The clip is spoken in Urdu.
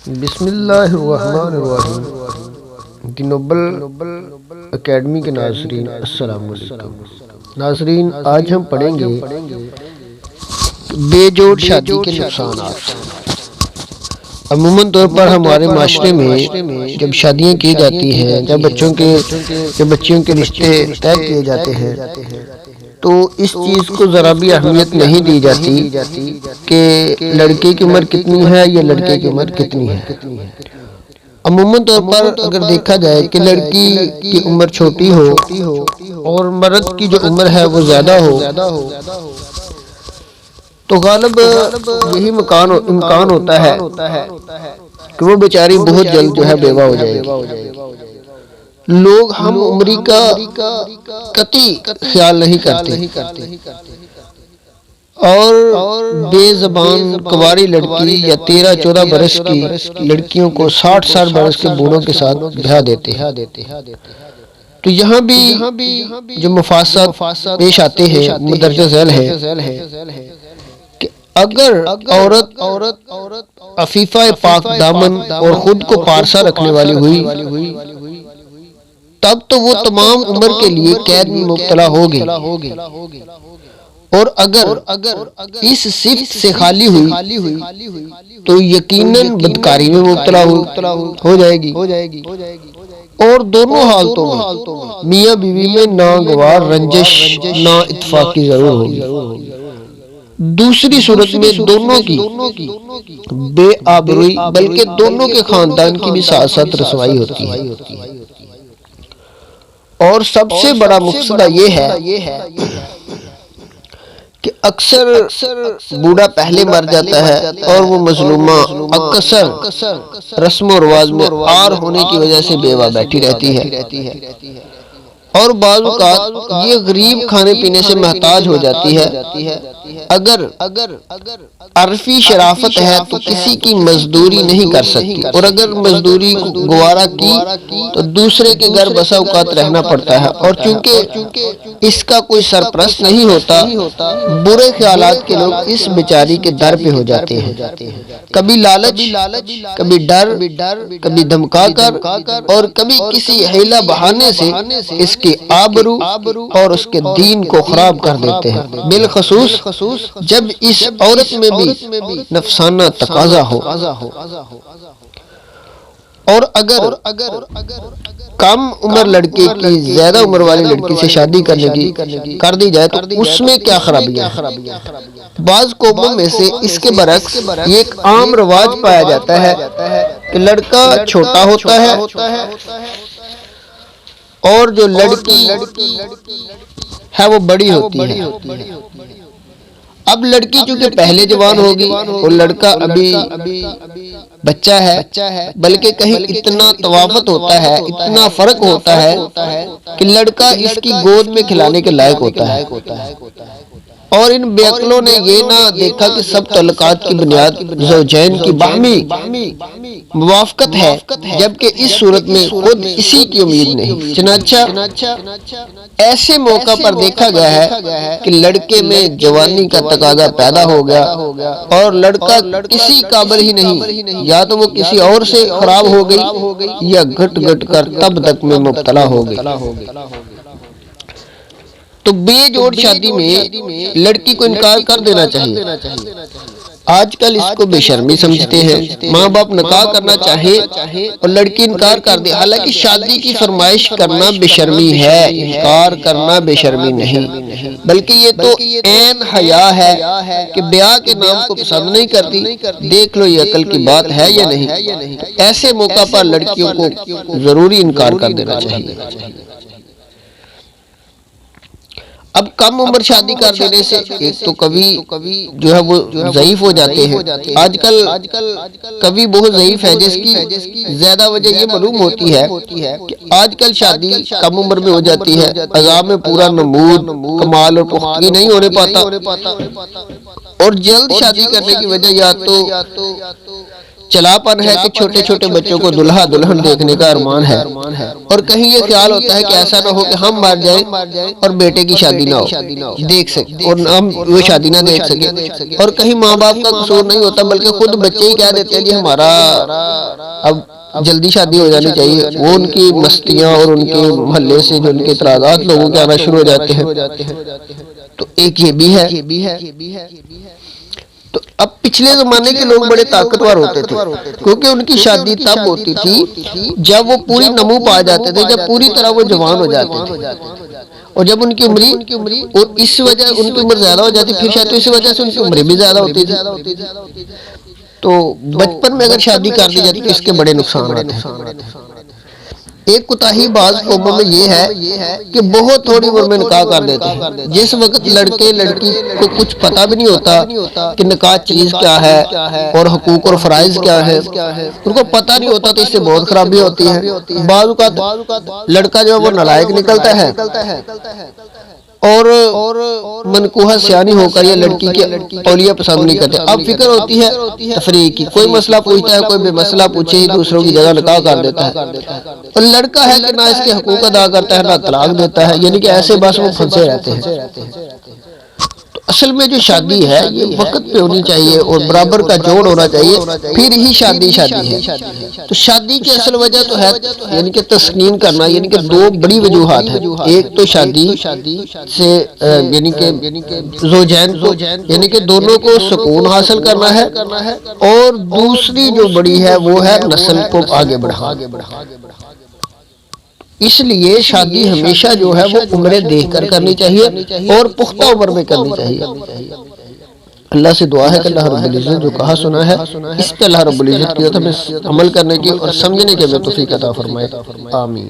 بسم اللہ الرحمن الرحیم گلوبل اکیڈمی کے ناظرین السلام علیکم۔ ناظرین، آج ہم پڑھیں گے بے جوڑ شادی کے نقصانات۔ عموماً طور پر ہمارے معاشرے میں جب شادیاں کی جاتی ہیں، جب بچیوں کے رشتے طے کیے جاتے ہیں تو اس چیز کو ذرا بھی اہمیت نہیں دی جاتی کہ لڑکے کی عمر کتنی ہے یا لڑکے کی عمر کتنی ہے۔ عموماً طور پر اگر دیکھا جائے کہ لڑکی کی عمر چھوٹی ہو اور مرد کی جو عمر ہے وہ زیادہ ہو تو غالب یہی امکان ہوتا ہے کہ وہ بیچاری بہت جلد جو ہے بیوہ ہو جائے گی۔ لوگ ہم عمری کا قطعی خیال نہیں کرتے اور بے زبان کنواری لڑکی یا 13-14 برس کی لڑکیوں کو 60 برس کے بوڑھوں کے ساتھ بیاہ دیتے ہیں۔ تو یہاں بھی جو مفاسد پیش آتے ہیں مندرجہ ذیل ہے کہ اگر عورت عفیفہ پاک دامن اور خود کو پارسا رکھنے والی ہوئی تب تو وہ تمام عمر کے لیے قید میں مبتلا ہوگی، اور اگر اس صفت سے خالی ہوئی تو یقیناً بدکاری میں مبتلا ہو جائے گی، اور دونوں حالتوں میں میاں بیوی میں ناگوار رنجش نا اتفاقی ضرور ہوگی۔ دوسری صورت میں دونوں کی بے آبروئی بلکہ دونوں کے خاندان کی بھی ساتھ ساتھ رسوائی ہوتی ہے۔ اور سب سے بڑا مقصدہ یہ ہے کہ اکثر بوڑھا پہلے مر جاتا ہے اور وہ مظلومہ اکثر رسم و رواج میں عار ہونے کی وجہ سے بیوہ بیٹھی رہتی ہے، اور بعض اوقات یہ غریب کھانے پینے سے محتاج ہو جاتی ہے۔ اگر عرفی شرافت ہے تو کسی کی مزدوری نہیں کر سکتی، اور اگر مزدوری گوارا کی تو دوسرے کے گھر بسا اوقات رہنا پڑتا ہے، اور چونکہ اس کا کوئی سرپرست نہیں ہوتا، برے خیالات کے لوگ اس بیچاری کے در پہ ہو جاتے ہیں، کبھی لالچ، کبھی ڈر، کبھی دھمکا کر، اور کبھی کسی حیلہ بہانے سے اس کی آبرو اور اس کے دین کو خراب کر دیتے ہیں، بالخصوص جب اس عورت میں بھی نفسانہ تقاضا ہو۔ اور اگر کم عمر لڑکے کی زیادہ عمر والی لڑکی سے شادی کر دی جائے تو اس میں کیا خرابیاں ہیں؟ بعض قوموں میں سے اس کے برعکس یہ ایک عام رواج پایا جاتا ہے کہ لڑکا چھوٹا ہوتا ہے اور جو لڑکی ہے وہ بڑی ہوتی ہے۔ اب لڑکی چونکہ پہلے جوان ہوگی اور لڑکا ابھی بچہ ہے، بلکہ کہیں اتنا تفاوت ہوتا ہے، اتنا فرق ہوتا ہے کہ لڑکا اس کی گود میں کھلانے کے لائق ہوتا ہے، اور ان بے عقلوں نے یہ نہ دیکھا کہ سب تعلقات کی بنیاد زوجین کی باہمی موافقت ہے، جبکہ اس صورت میں خود اسی کی امید نہیں۔ چنانچہ ایسے موقع پر دیکھا گیا ہے کہ لڑکے میں جوانی کا تقاضا پیدا ہو گیا اور لڑکا کسی قابل ہی نہیں، یا تو وہ کسی اور سے خراب ہو گئی یا گھٹ کر تب تک میں مبتلا ہو گئی۔ تو بے جوڑ شادی میں لڑکی کو انکار کر دینا چاہیے۔ آج کل اس کو بے شرمی سمجھتے ہیں، ماں باپ نکاح کرنا چاہے اور لڑکی انکار کر دے، حالانکہ شادی کی فرمائش کرنا بے شرمی ہے، انکار کرنا بے شرمی نہیں، بلکہ یہ تو عین حیا ہے کہ بیاہ کے نام کو پسند نہیں کرتی۔ دیکھ لو یہ عقل کی بات ہے یا نہیں؟ ایسے موقع پر لڑکیوں کو ضروری انکار کر دینا چاہیے۔ اب کم عمر شادی کر دینے سے ایک تو کبھی جو ہے وہ ضعیف ہو جاتے ہیں۔ آج کل کبھی بہت ضعیف ہے، جس کی زیادہ وجہ یہ معلوم ہوتی ہے کہ آج کل شادی کم عمر میں ہو جاتی ہے، عذاب میں پورا نمود کمال اور پختگی نہیں ہونے پاتا، اور جلد شادی کرنے کی وجہ یا تو چلاپن ہے کہ چھوٹے چھوٹے بچوں کو دلہا دلہن دیکھنے کا ارمان ہے، اور کہیں یہ خیال ہوتا ہے کہ ایسا نہ ہو کہ ہم مر جائیں اور بیٹے کی شادی شادی نہ ہو دیکھ سکے اور ہم وہ شادی نہ دیکھ سکے، اور کہیں ماں باپ کا قصور نہیں ہوتا بلکہ خود بچے ہی کہہ دیتے ہیں جی ہمارا اب جلدی شادی ہو جانی چاہیے، وہ ان کی مستیاں اور ان کے محلے سے جو ان کے اعتراضات لوگوں کے آنا شروع ہو جاتے ہیں۔ تو ایک یہ بھی ہے۔ تو اب پچھلے زمانے کے لوگ بڑے طاقتور ہوتے تھے کیونکہ ان کی شادی تب ہوتی تھی جب وہ پوری نمو پا جاتے تھے، جب پوری طرح وہ جوان ہو جاتے تھے، اور جب ان کی عمری اور اس وجہ ان کی عمر زیادہ ہو جاتی پھر شاید تو اس وجہ سے ان کی عمریں بھی زیادہ ہوتی تھی۔ تو بچپن میں اگر شادی کر دی جاتی تو اس کے بڑے نقصانات ہیں۔ ایک کوتاہی بعض قوموں میں یہ ہے کہ بہت تھوڑی عمر میں نکاح کر دیتے ہیں، جس وقت لڑکے لڑکی کو کچھ پتہ بھی نہیں ہوتا کہ نکاح چیز کیا ہے اور حقوق اور فرائض کیا ہے، ان کو پتہ نہیں ہوتا تو اس سے بہت خرابی ہوتی ہے۔ بعض اوقات لڑکا جو ہے وہ نالائق نکلتا ہے اور منکوحہ سیانی ہو کر یہ لڑکی کے اولیاء پسند نہیں کرتے، اب فکر ہوتی ہے تفریح کی، کوئی مسئلہ پوچھتا ہے کوئی بے مسئلہ پوچھے ہی دوسروں کی جگہ نکاح کر دیتا ہے، اور لڑکا ہے کہ نہ اس کے حقوق ادا کرتا ہے نہ طلاق دیتا ہے، یعنی کہ ایسے بس وہ پھنسے رہتے ہیں۔ تو اصل میں جو شادی ہے یہ وقت پہ ہونی چاہیے اور برابر کا جوڑ ہونا چاہیے، پھر ہی شادی ہے۔ تو شادی کی اصل وجہ تو ہے یعنی کہ تسکین کرنا، یعنی کہ دو بڑی وجوہات ہیں، ایک تو شادی سے یعنی کہ زوجین کو یعنی کہ دونوں کو سکون حاصل کرنا ہے، اور دوسری جو بڑی ہے وہ ہے نسل کو آگے بڑھانا۔ اس لیے شادی ہمیشہ جو ہے وہ عمریں دیکھ کر کرنی چاہیے اور پختہ عمر میں کرنی چاہیے۔ اللہ سے دعا ہے کہ اللہ رب العزت جو کہا سنا ہے اس پہ اللہ رب العزت کی ہمیں عمل کرنے کی اور سمجھنے کی ہمیں توفیق عطا فرمائے، آمین۔